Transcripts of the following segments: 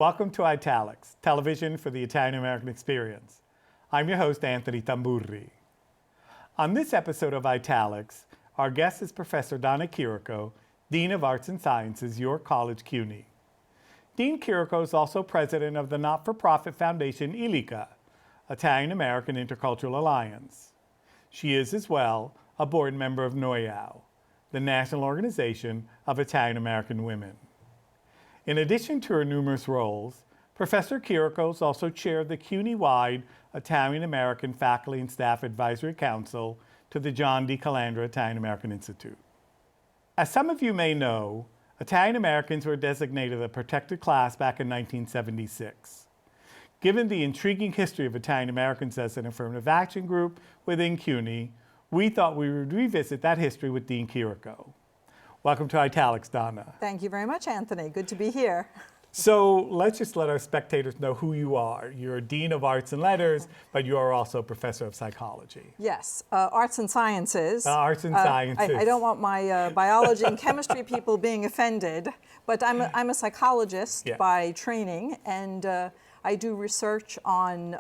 Welcome to Italics, television for the Italian-American experience. I'm your host, Anthony Tamburri. On this episode of Italics, our guest is Professor Donna Chirico, Dean of Arts and Sciences, York College, CUNY. Dean Chirico is also president of the not-for-profit foundation ILICA, Italian-American Intercultural Alliance. She is, as well, a board member of NOYAO, the National Organization of Italian-American Women. In addition to her numerous roles, Professor Chirico is also chair of the CUNY-wide Italian-American Faculty and Staff Advisory Council to the John D. Calandra Italian-American Institute. As some of you may know, Italian-Americans were designated a protected class back in 1976. Given the intriguing history of Italian-Americans as an affirmative action group within CUNY, we thought we would revisit that history with Dean Chirico. Welcome to Italics, Donna. Thank you very much, Anthony. Good to be here. So let's just let our spectators know who you are. You're a Dean of Arts and Letters, but you are also a Professor of Psychology. Yes, Arts and Sciences. Arts and Sciences. I don't want my biology and chemistry people being offended, but I'm a psychologist by training, and I do research on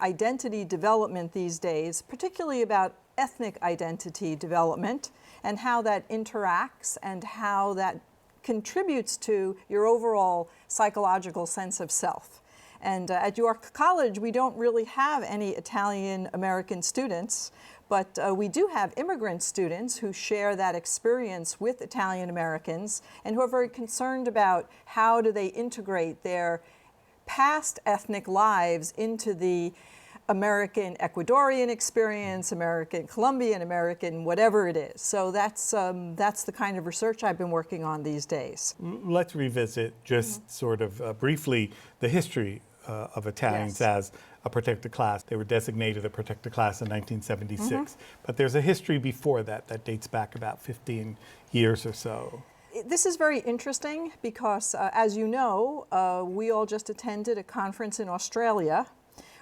identity development these days, particularly about ethnic identity development and how that interacts and how that contributes to your overall psychological sense of self. And at York College, we don't really have any Italian-American students, but we do have immigrant students who share that experience with Italian-Americans and who are very concerned about how do they integrate their past ethnic lives into the American Ecuadorian experience, American Colombian, American whatever it is. So that's the kind of research I've been working on these days. Let's revisit just sort of briefly the history of Italians as a protected class. They were designated a protected class in 1976, but there's a history before that that dates back about 15 years or so. This is very interesting because, as you know, we all just attended a conference in Australia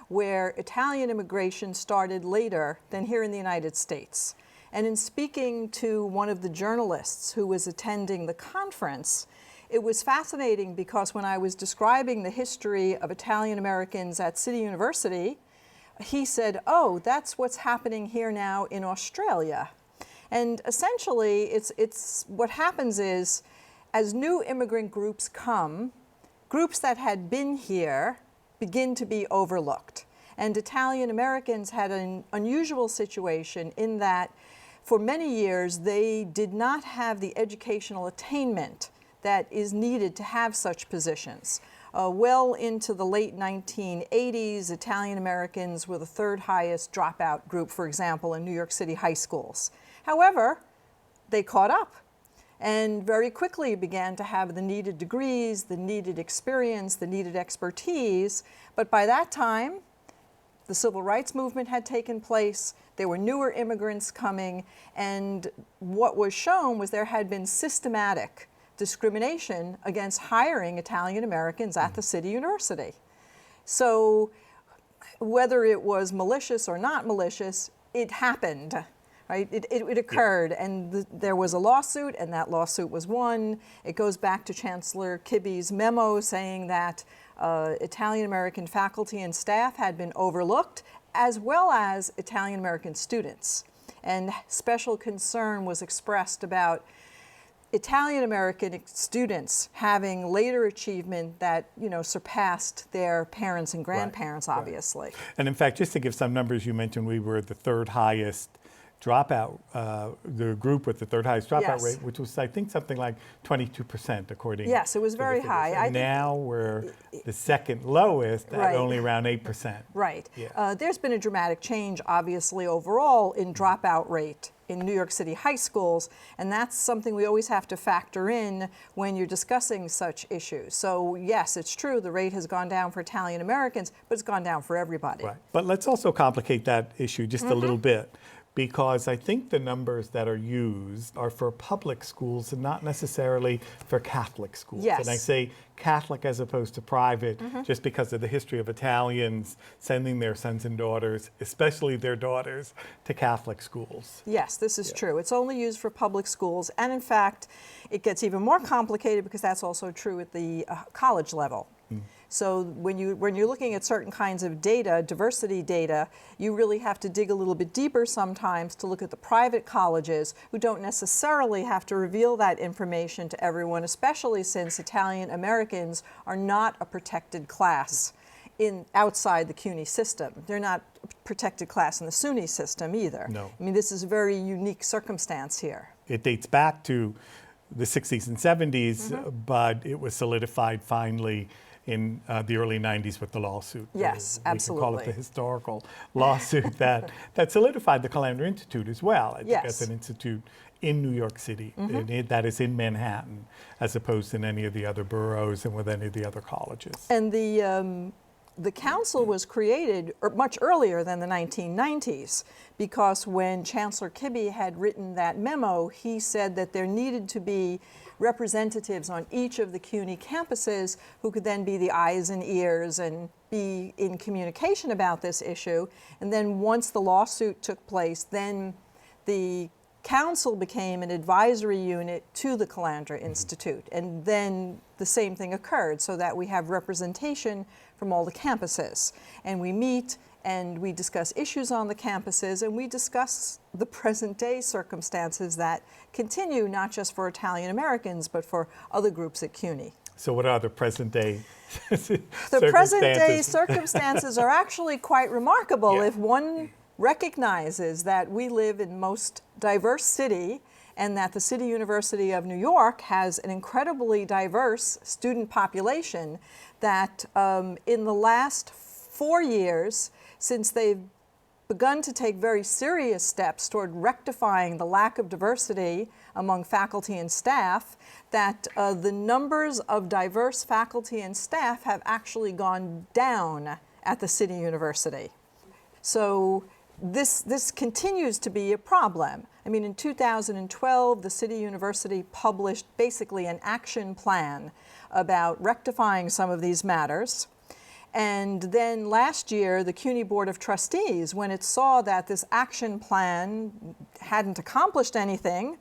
where Italian immigration started later than here in the United States. And in speaking to one of the journalists who was attending the conference, it was fascinating because when I was describing the history of Italian Americans at City University, he said, "Oh, that's what's happening here now in Australia." And essentially, it's what happens is, as new immigrant groups come, groups that had been here begin to be overlooked. And Italian Americans had an unusual situation in that for many years they did not have the educational attainment that is needed to have such positions. Well into the late 1980s, Italian Americans were the third highest dropout group, for example, in New York City high schools. However, they caught up and very quickly began to have the needed degrees, the needed experience, the needed expertise. But by that time, the civil rights movement had taken place, there were newer immigrants coming, and what was shown was there had been systematic discrimination against hiring Italian Americans at the City University. So whether it was malicious or not malicious, it happened. Right? It occurred, and there was a lawsuit, and that lawsuit was won. It goes back to Chancellor Kibbe's memo saying that Italian-American faculty and staff had been overlooked, as well as Italian-American students. And special concern was expressed about Italian-American students having later achievement that, surpassed their parents and grandparents, obviously. And in fact, just to give some numbers, you mentioned we were the third highest dropout, the group with the third highest dropout rate, which was, I think, something like 22%, according to Yes, it was very high. And now we're the second lowest at only around 8%. Right. There's been a dramatic change, obviously, overall in dropout rate in New York City high schools, and that's something we always have to factor in when you're discussing such issues. So yes, it's true, the rate has gone down for Italian Americans, but it's gone down for everybody. Right. But let's also complicate that issue just a little bit, because I think the numbers that are used are for public schools and not necessarily for Catholic schools. Yes. And I say Catholic as opposed to private just because of the history of Italians sending their sons and daughters, especially their daughters, to Catholic schools. Yes, this is true. It's only used for public schools, and in fact, it gets even more complicated because that's also true at the college level. So when you're looking at certain kinds of data, diversity data, you really have to dig a little bit deeper sometimes to look at the private colleges who don't necessarily have to reveal that information to everyone, especially since Italian Americans are not a protected class outside the CUNY system. They're not a protected class in the SUNY system either. No. I mean, this is a very unique circumstance here. It dates back to the 60s and 70s, but it was solidified finally in the early 90s with the lawsuit. Yes, we absolutely. can call it the historical lawsuit that solidified the Calandra Institute as well. I think Yes. as an institute in New York City, that is in Manhattan, as opposed to in any of the other boroughs and with any of the other colleges. And the council was created much earlier than the 1990s, because when Chancellor Kibbe had written that memo, he said that there needed to be representatives on each of the CUNY campuses who could then be the eyes and ears and be in communication about this issue. And then once the lawsuit took place, then the council became an advisory unit to the Calandra Institute. And then the same thing occurred, so that we have representation from all the campuses. And we meet and we discuss issues on the campuses, and we discuss the present day circumstances that continue not just for Italian Americans, but for other groups at CUNY. So what are the present day The present day circumstances are actually quite remarkable Yeah. if one recognizes that we live in the most diverse city, and that the City University of New York has an incredibly diverse student population, that in the last 4 years, since they've begun to take very serious steps toward rectifying the lack of diversity among faculty and staff, that the numbers of diverse faculty and staff have actually gone down at the City University. So this continues to be a problem. I mean, in 2012, the City University published basically an action plan about rectifying some of these matters. And then last year, the CUNY Board of Trustees, when it saw that this action plan hadn't accomplished anything,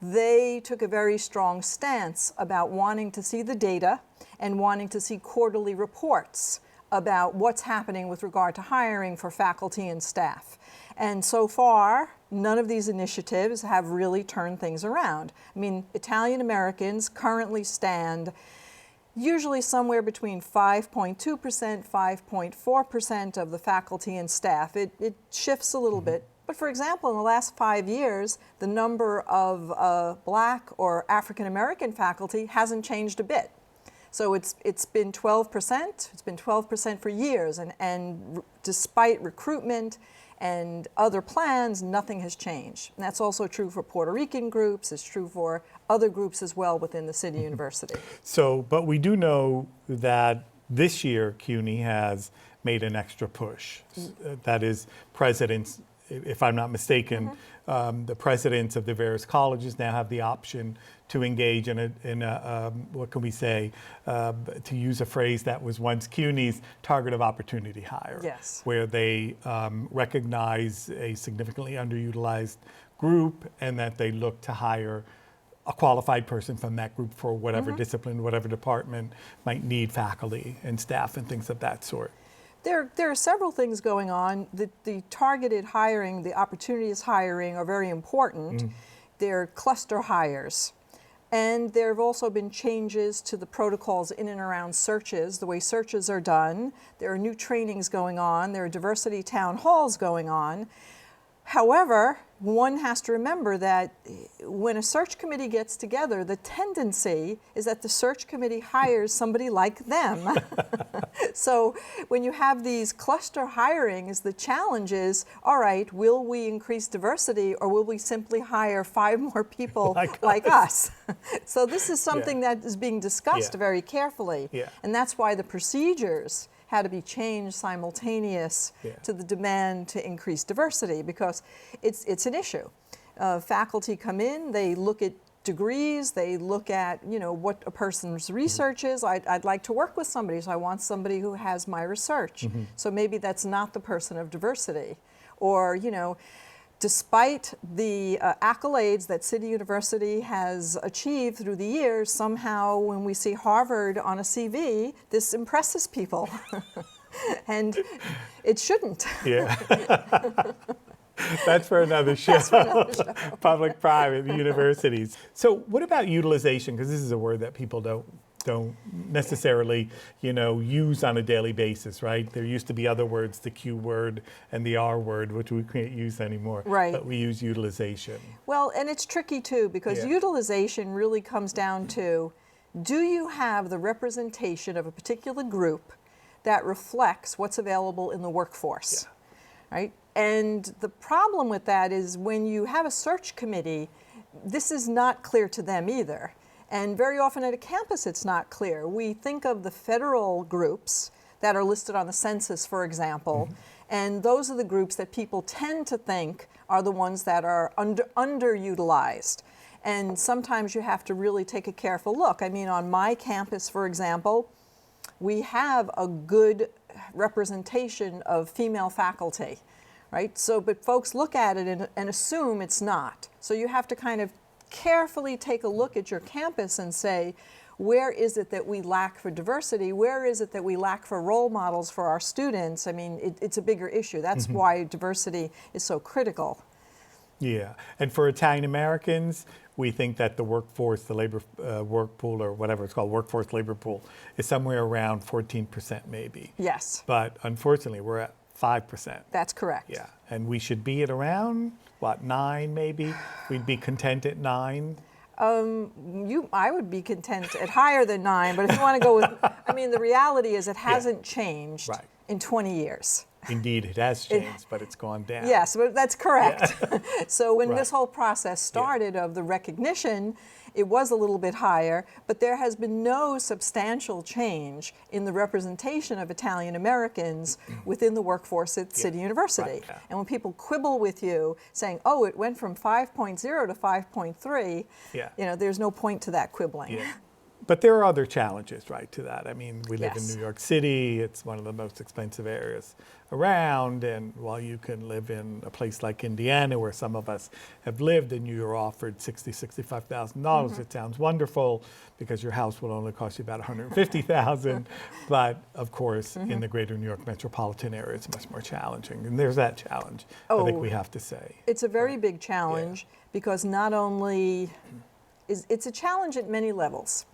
they took a very strong stance about wanting to see the data and wanting to see quarterly reports about what's happening with regard to hiring for faculty and staff. And so far, none of these initiatives have really turned things around. I mean, Italian Americans currently stand usually somewhere between 5.2%, 5.4% of the faculty and staff. It shifts a little bit. But for example, in the last 5 years, the number of Black or African American faculty hasn't changed a bit. So it's been 12%. It's been 12% for years, and despite recruitment and other plans, nothing has changed. And that's also true for Puerto Rican groups. It's true for other groups as well within the City University. So, but we do know that this year CUNY has made an extra push. That is, presidents, if I'm not mistaken, the presidents of the various colleges now have the option to engage in a what can we say, to use a phrase that was once CUNY's target of opportunity hire. Yes. Where they recognize a significantly underutilized group, and that they look to hire a qualified person from that group for whatever discipline, whatever department might need faculty and staff and things of that sort. There are several things going on. The targeted hiring, the opportunities hiring are very important. They're cluster hires. And there have also been changes to the protocols in and around searches, the way searches are done. There are new trainings going on. There are diversity town halls going on. However, one has to remember that when a search committee gets together, the tendency is that the search committee hires somebody like them. So when you have these cluster hirings, the challenge is, all right, will we increase diversity, or will we simply hire 5 more people like us? So this is something that is being discussed very carefully. And that's why the procedures had to be changed simultaneous to the demand to increase diversity, because it's an issue. Faculty come in, they look at degrees, they look at what a person's research is. I'd like to work with somebody, so I want somebody who has my research. So maybe that's not the person of diversity. Or despite the accolades that City University has achieved through the years, somehow when we see Harvard on a CV, this impresses people. And it shouldn't. Yeah. That's for another show. Public-private universities. So what about utilization? Because this is a word that people don't necessarily, use on a daily basis, right? There used to be other words, the Q word and the R word, which we can't use anymore. Right. But we use utilization. Well, and it's tricky too, because utilization really comes down to, do you have the representation of a particular group that reflects what's available in the workforce, right? And the problem with that is when you have a search committee, this is not clear to them either. And very often at a campus, it's not clear. We think of the federal groups that are listed on the census, for example, and those are the groups that people tend to think are the ones that are underutilized. And sometimes you have to really take a careful look. I mean, on my campus, for example, we have a good representation of female faculty, right? So, but folks look at it and assume it's not. So you have to kind of carefully take a look at your campus and say, where is it that we lack for diversity? Where is it that we lack for role models for our students? I mean, it's a bigger issue. That's why diversity is so critical. Yeah, and for Italian Americans, we think that the workforce, the labor work pool, or whatever it's called, workforce labor pool, is somewhere around 14% maybe. Yes. But unfortunately, we're at 5%. That's correct. Yeah, and we should be at around, 9 maybe? We'd be content at 9? I would be content at higher than 9, but if you want to go with, I mean, the reality is it hasn't changed in 20 years. Indeed, it has changed, but it's gone down. Yes, but that's correct. Yeah. So when Right. this whole process started of the recognition, it was a little bit higher, but there has been no substantial change in the representation of Italian Americans within the workforce at City University. Right. Yeah. And when people quibble with you saying, oh, it went from 5.0 to 5.3, there's no point to that quibbling. Yeah. But there are other challenges, right, to that. I mean, we live in Yes. New York City. It's one of the most expensive areas around. And while you can live in a place like Indiana, where some of us have lived, and you're offered $60,000, $65,000, it sounds wonderful because your house will only cost you about $150,000. But of course, in the greater New York metropolitan area, it's much more challenging. And there's that challenge, I think we have to say. It's a very big challenge because not only it's a challenge at many levels.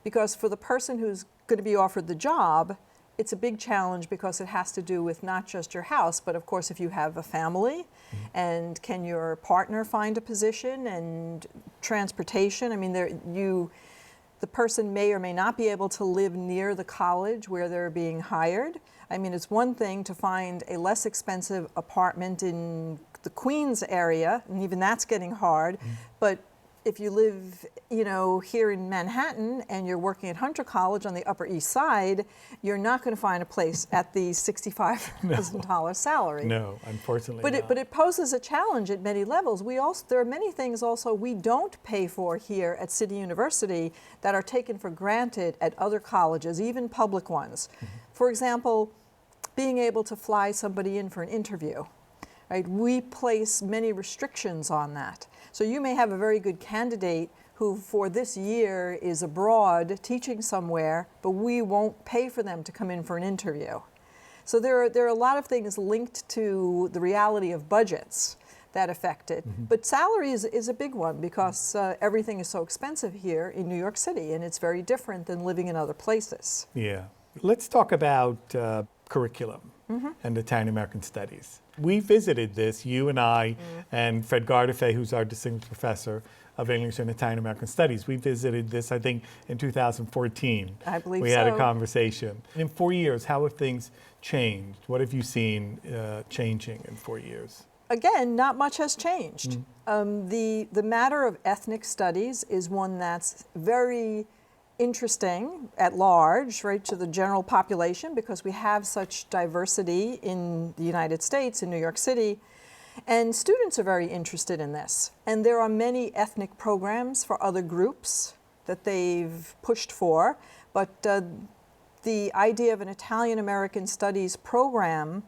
Because for the person who's going to be offered the job, it's a big challenge because it has to do with not just your house, but of course if you have a family, and can your partner find a position, and transportation. I mean, the person may or may not be able to live near the college where they're being hired. I mean, it's one thing to find a less expensive apartment in the Queens area, and even that's getting hard, but if you live, here in Manhattan and you're working at Hunter College on the Upper East Side, you're not going to find a place at the $65,000 salary. No, unfortunately not. But it poses a challenge at many levels. There are many things also we don't pay for here at City University that are taken for granted at other colleges, even public ones. For example, being able to fly somebody in for an interview. Right? We place many restrictions on that. So you may have a very good candidate who for this year is abroad teaching somewhere, but we won't pay for them to come in for an interview. So there are a lot of things linked to the reality of budgets that affect it. But salary is a big one because everything is so expensive here in New York City, and it's very different than living in other places. Yeah. Let's talk about curriculum and Italian American Studies. We visited this, you and I, and Fred Gardafe, who's our distinguished professor of English and Italian American Studies. We visited this, I think, in 2014. I believe we so. had a conversation. In 4 years, how have things changed? What have you seen changing in 4 years? Again, not much has changed. The matter of ethnic studies is one that's very interesting at large, right, to the general population because we have such diversity in the United States, in New York City, and students are very interested in this. And there are many ethnic programs for other groups that they've pushed for, but the idea of an Italian American Studies program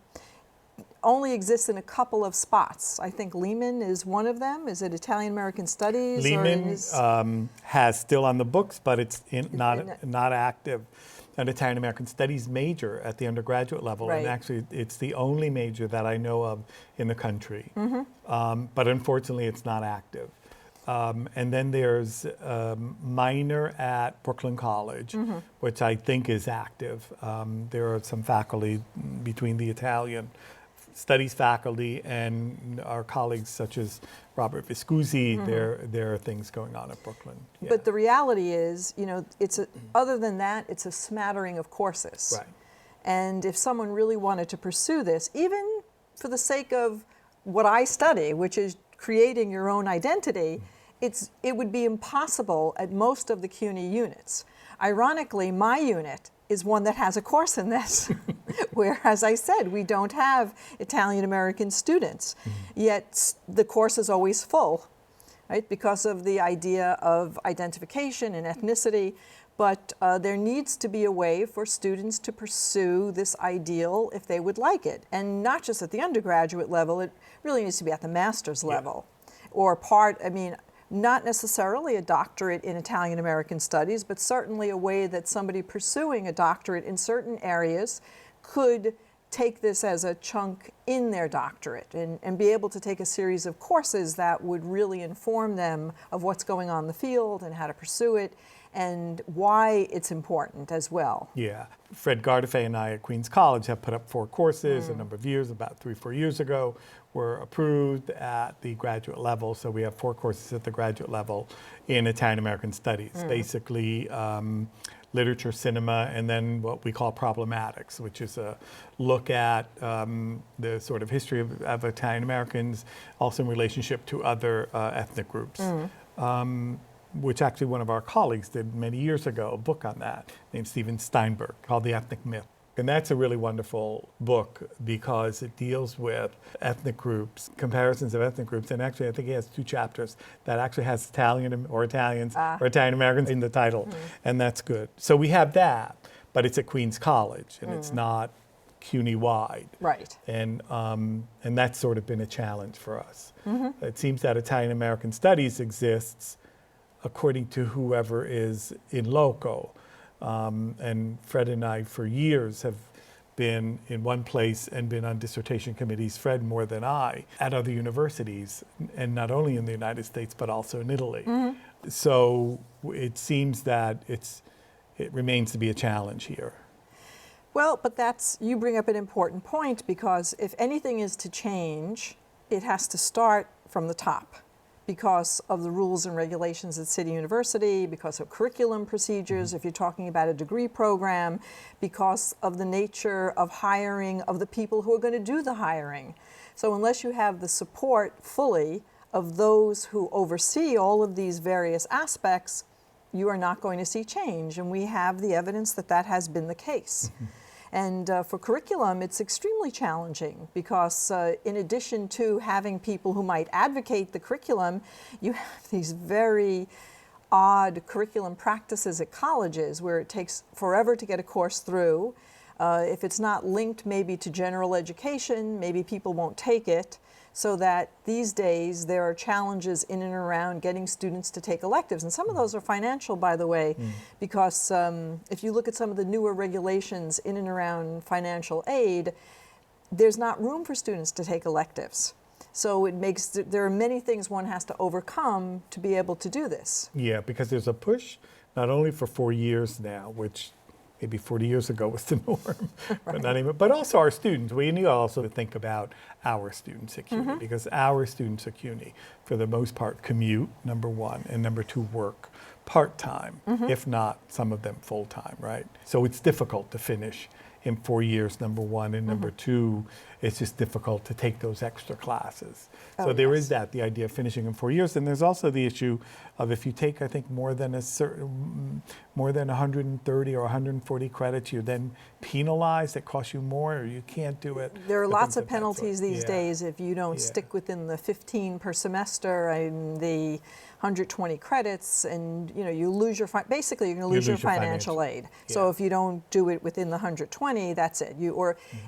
only exists in a couple of spots. I think Lehman is one of them. Is it Italian American Studies? Lehman has still on the books, but it's not active. An Italian American Studies major at the undergraduate level, and actually it's the only major that I know of in the country. But unfortunately, it's not active. And then there's minor at Brooklyn College, which I think is active. There are some faculty between the Italian studies faculty and our colleagues such as Robert Viscusi. There are things going on at Brooklyn. Yeah. But the reality is, you know, other than that, it's a smattering of courses. Right. And if someone really wanted to pursue this, even for the sake of what I study, which is creating your own identity, it would be impossible at most of the CUNY units. Ironically, my unit is one that has a course in this, where, as I said, we don't have Italian American students, yet the course is always full, right, because of the idea of identification and ethnicity. But there needs to be a way for students to pursue this ideal if they would like it. And not just at the undergraduate level, it really needs to be at the master's level. Or not necessarily a doctorate in Italian American Studies, but certainly a way that somebody pursuing a doctorate in certain areas could take this as a chunk in their doctorate and be able to take a series of courses that would really inform them of what's going on in the field and how to pursue it and why it's important as well. Yeah. Fred Gardafe and I at Queens College have put up 4 courses a number of years, about 3-4 years ago, were approved at the graduate level. So we have 4 courses at the graduate level in Italian American Studies, basically literature, cinema, and then what we call problematics, which is a look at the sort of history of Italian Americans, also in relationship to other ethnic groups. Which actually one of our colleagues did many years ago, a book on that, named Steven Steinberg, called The Ethnic Myth. And that's a really wonderful book because it deals with ethnic groups, comparisons of ethnic groups, and actually I think it has 2 chapters that actually has Italian or Italians or Italian Americans in the title, and that's good. So we have that, but it's at Queens College, and it's not CUNY-wide. Right. And that's sort of been a challenge for us. It seems that Italian American Studies exists according to whoever is in loco. And Fred and I, for years, have been in one place and been on dissertation committees, Fred more than I, at other universities, and not only in the United States, but also in Italy. So it seems that it remains to be a challenge here. Well, but you bring up an important point, because if anything is to change, it has to start from the top, because of the rules and regulations at City University, because of curriculum procedures, if you're talking about a degree program, because of the nature of hiring of the people who are going to do the hiring. So unless you have the support fully of those who oversee all of these various aspects, you are not going to see change. And we have the evidence that that has been the case. And for curriculum, it's extremely challenging because in addition to having people who might advocate the curriculum, you have these very odd curriculum practices at colleges where it takes forever to get a course through. If it's not linked maybe to general education, maybe people won't take it. So that these days there are challenges in and around getting students to take electives. And some of those are financial, by the way, because if you look at some of the newer regulations in and around financial aid, there's not room for students to take electives. So there are many things one has to overcome to be able to do this. Yeah, because there's a push not only for 4 years now, which maybe 40 years ago was the norm, but not even, but also our students. We need also to think about our students at CUNY, because our students at CUNY, for the most part, commute, number one, and number 2, work part-time, if not some of them full-time, right? So it's difficult to finish in 4 years, number one, and number 2, it's just difficult to take those extra classes. So there is that, the idea of finishing in 4 years, and there's also the issue of if you take, I think, more than 130 or 140 credits, you're then penalized. It costs you more, or you can't do it. There are lots of penalties these days if you don't stick within the 15 per semester and the 120 credits, and you lose your basically you're going to lose your financial aid. So if you don't do it within the 120, that's it.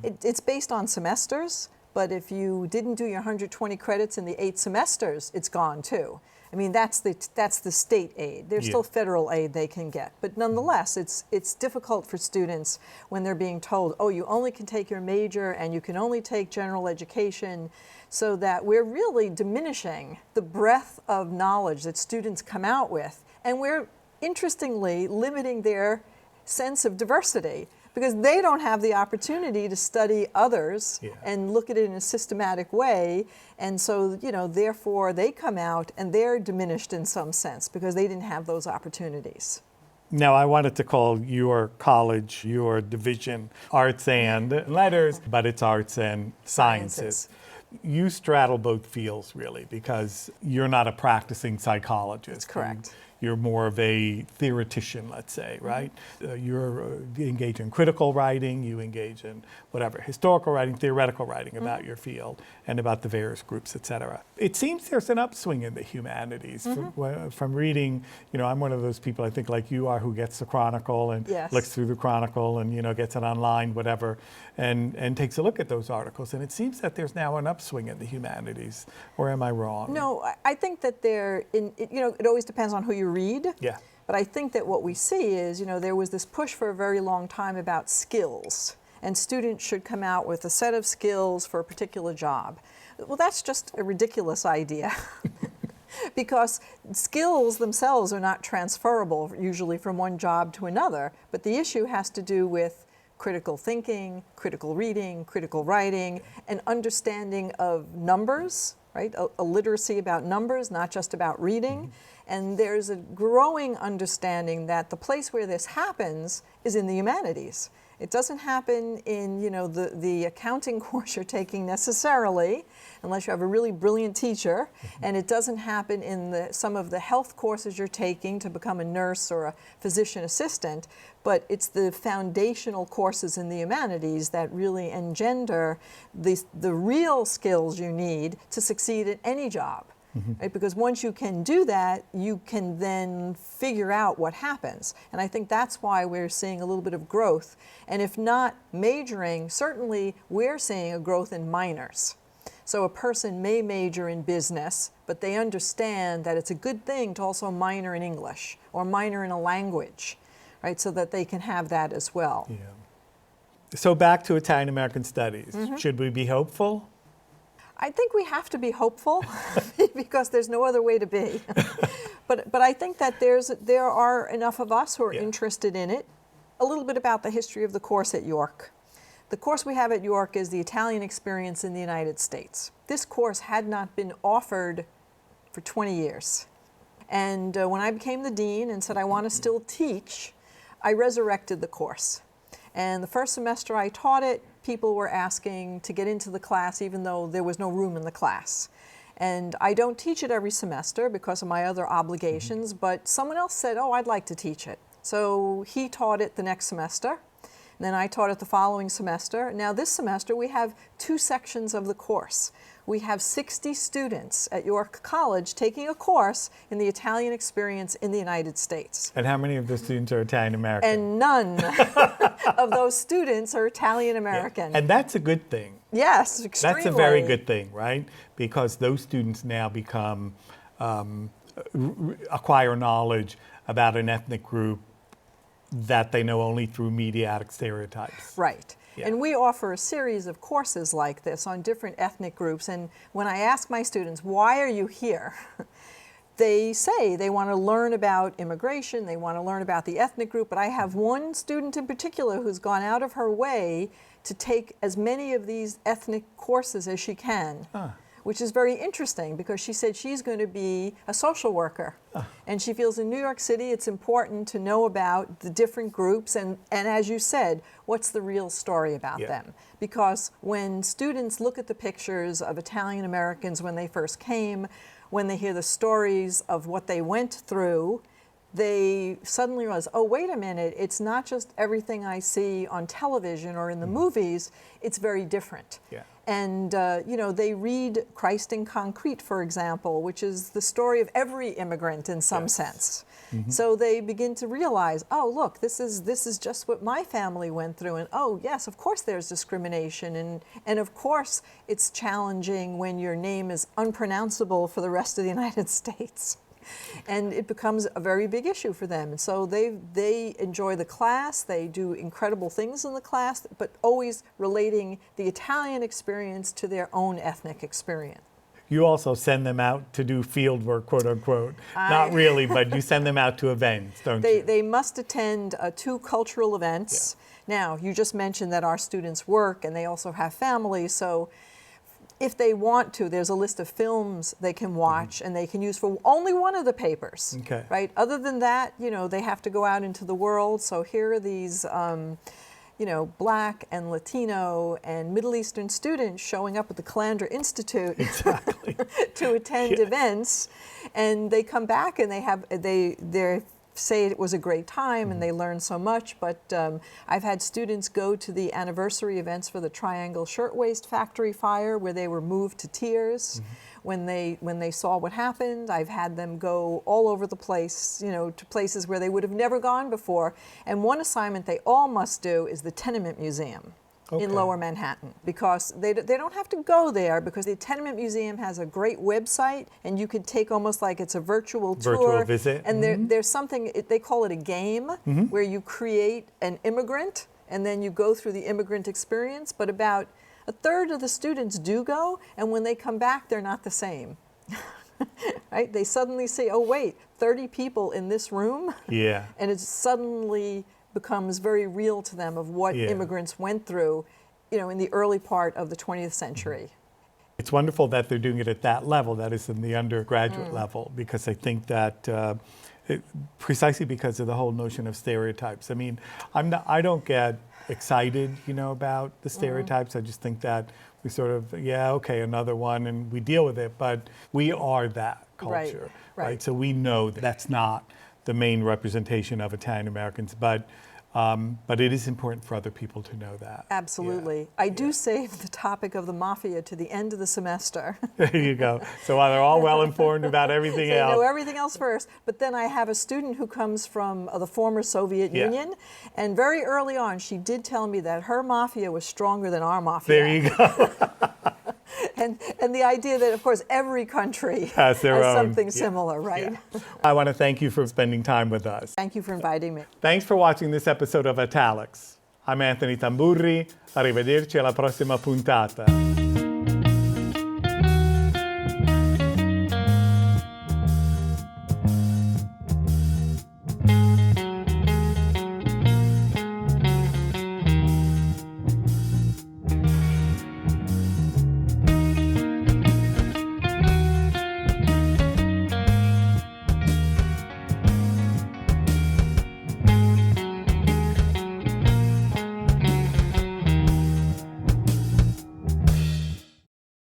It's based on semesters, but if you didn't do your 120 credits in the 8 semesters, it's gone too. I mean, that's the state aid. There's still federal aid they can get. But nonetheless, it's difficult for students when they're being told, oh, you only can take your major and you can only take general education, so that we're really diminishing the breadth of knowledge that students come out with. And we're, interestingly, limiting their sense of diversity, because they don't have the opportunity to study others and look at it in a systematic way. And so, therefore they come out and they're diminished in some sense because they didn't have those opportunities. Now, I wanted to call your college, your division, arts and letters, but it's arts and sciences. You straddle both fields, really, because you're not a practicing psychologist. That's correct. You're more of a theoretician, let's say, right? You're engaged in critical writing, you engage in whatever, historical writing, theoretical writing about your field and about the various groups, et cetera. It seems there's an upswing in the humanities. From reading, I'm one of those people, I think, like you are, who gets the Chronicle and looks through the Chronicle and, gets it online, whatever, and takes a look at those articles. And it seems that there's now an upswing in the humanities. Or am I wrong? No, I think that it always depends on who you read. Yeah. But I think that what we see is, there was this push for a very long time about skills, and students should come out with a set of skills for a particular job. Well, that's just a ridiculous idea. Because skills themselves are not transferable usually from one job to another, but the issue has to do with critical thinking, critical reading, critical writing, an understanding of numbers, right? A literacy about numbers, not just about reading. And there's a growing understanding that the place where this happens is in the humanities. It doesn't happen in, the accounting course you're taking necessarily, unless you have a really brilliant teacher, and it doesn't happen in some of the health courses you're taking to become a nurse or a physician assistant, but it's the foundational courses in the humanities that really engender the real skills you need to succeed at any job. Right? Because once you can do that, you can then figure out what happens. And I think that's why we're seeing a little bit of growth. And if not majoring, certainly we're seeing a growth in minors. So a person may major in business, but they understand that it's a good thing to also minor in English or minor in a language, right? So that they can have that as well. Yeah. So back to Italian American Studies. Should we be hopeful? I think we have to be hopeful because there's no other way to be. But I think that there are enough of us who are interested in it. A little bit about the history of the course at York. The course we have at York is the Italian experience in the United States. This course had not been offered for 20 years. And when I became the dean and said I want to still teach, I resurrected the course. And the first semester I taught it, people were asking to get into the class even though there was no room in the class. And I don't teach it every semester because of my other obligations, but someone else said, oh, I'd like to teach it. So he taught it the next semester. And then I taught it the following semester. Now this semester we have 2 sections of the course. We have 60 students at York College taking a course in the Italian experience in the United States. And how many of the students are Italian American? And none of those students are Italian American. Yeah. And that's a good thing. Yes, extremely. That's a very good thing, right? Because those students now become, acquire knowledge about an ethnic group that they know only through mediatic stereotypes. Right. Yeah. And we offer a series of courses like this on different ethnic groups. And when I ask my students, why are you here? They say they want to learn about immigration, they want to learn about the ethnic group, but I have one student in particular who's gone out of her way to take as many of these ethnic courses as she can. Which is very interesting because she said she's going to be a social worker. And she feels in New York City it's important to know about the different groups and as you said, what's the real story about them? Because when students look at the pictures of Italian Americans when they first came, when they hear the stories of what they went through, they suddenly realize, oh, wait a minute, it's not just everything I see on television or in the movies, it's very different. And, they read Christ in Concrete, for example, which is the story of every immigrant in some sense. So they begin to realize, oh, look, this is just what my family went through. And oh, yes, of course there's discrimination. And of course it's challenging when your name is unpronounceable for the rest of the United States. And it becomes a very big issue for them. And so they enjoy the class, they do incredible things in the class, but always relating the Italian experience to their own ethnic experience. You also send them out to do field work, quote unquote. Not really, but you send them out to events, don't you? They must attend 2 cultural events. Yeah. Now, you just mentioned that our students work and they also have families, so if they want to, there's a list of films they can watch and they can use for only one of the papers, okay. Right? Other than that, they have to go out into the world. So here are these, Black and Latino and Middle Eastern students showing up at the Calandra Institute exactly. to attend events, and they come back and they say it was a great time and they learned so much, but I've had students go to the anniversary events for the Triangle Shirtwaist Factory fire where they were moved to tears when they saw what happened. I've had them go all over the place, to places where they would have never gone before. And one assignment they all must do is the Tenement Museum. Okay. In Lower Manhattan, because they don't have to go there, because the Tenement Museum has a great website and you could take almost like it's a virtual tour. Virtual visit. And there's something, they call it a game, where you create an immigrant and then you go through the immigrant experience, but about a third of the students do go, and when they come back, they're not the same. Right? They suddenly say, oh wait, 30 people in this room? Yeah. And it suddenly becomes very real to them of what immigrants went through, in the early part of the 20th century. It's wonderful that they're doing it at that level, that is in the undergraduate level, because I think that precisely because of the whole notion of stereotypes. I mean, I don't get excited, about the stereotypes. I just think that we sort of, okay, another one, and we deal with it, but we are that culture, right? So we know that's not the main representation of Italian Americans, but it is important for other people to know that. Absolutely. I do save the topic of the mafia to the end of the semester. There you go. So while they're all well informed about everything else. They know everything else first, but then I have a student who comes from the former Soviet Union, and very early on she did tell me that her mafia was stronger than our mafia. There you go. And the idea that, of course, every country has something similar, right? Yeah. I want to thank you for spending time with us. Thank you for inviting me. Thanks for watching this episode of Italics. I'm Anthony Tamburri. Arrivederci alla prossima puntata.